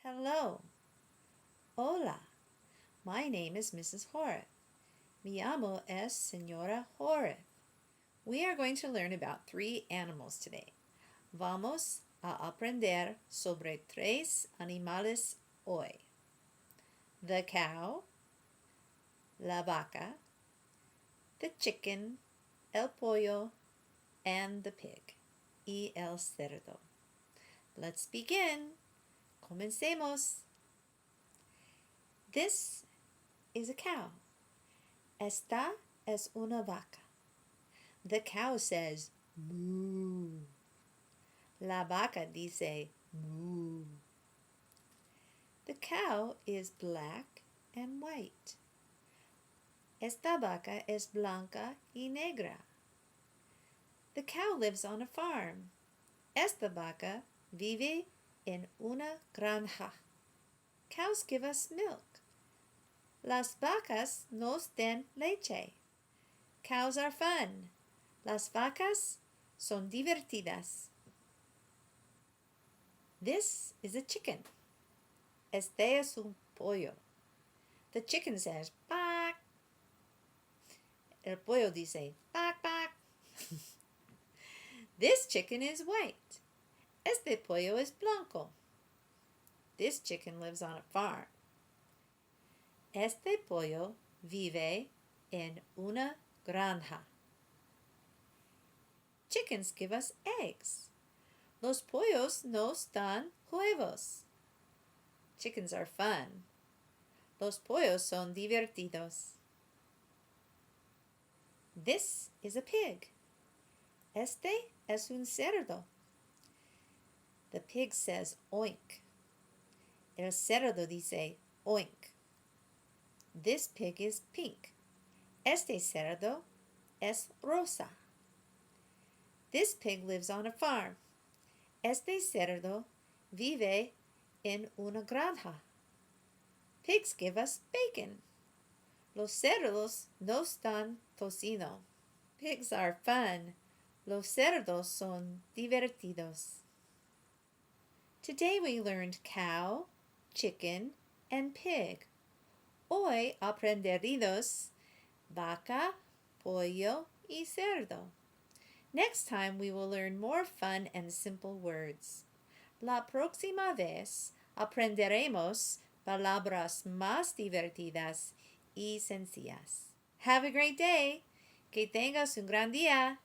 Hello. Hola. My name is Mrs. Horeth. Mi amo es Señora Horeth. We are going to learn about 3 animals today. Vamos a aprender sobre 3 animales hoy. The cow, la vaca, the chicken, el pollo, and the pig, y el cerdo. Let's begin. Comencemos. This is a cow. Esta es una vaca. The cow says moo. La vaca dice moo. The cow is black and white. Esta vaca es blanca y negra. The cow lives on a farm. Esta vaca vive en una granja. Cows give us milk. Las vacas nos dan leche. Cows are fun. Las vacas son divertidas. This is a chicken. Este es un pollo. The chicken says, "Bak." El pollo dice, "Bak, bak." This chicken is white. Este pollo es blanco. This chicken lives on a farm. Este pollo vive en una granja. Chickens give us eggs. Los pollos nos dan huevos. Chickens are fun. Los pollos son divertidos. This is a pig. Este es un cerdo. The pig says oink. El cerdo dice oink. This pig is pink. Este cerdo es rosa. This pig lives on a farm. Este cerdo vive en una granja. Pigs give us bacon. Los cerdos nos dan tocino. Pigs are fun. Los cerdos son divertidos. Today we learned cow, chicken, and pig. Hoy aprenderemos vaca, pollo, y cerdo. Next time we will learn more fun and simple words. La próxima vez aprenderemos palabras más divertidas y sencillas. Have a great day. Que tengas un gran día.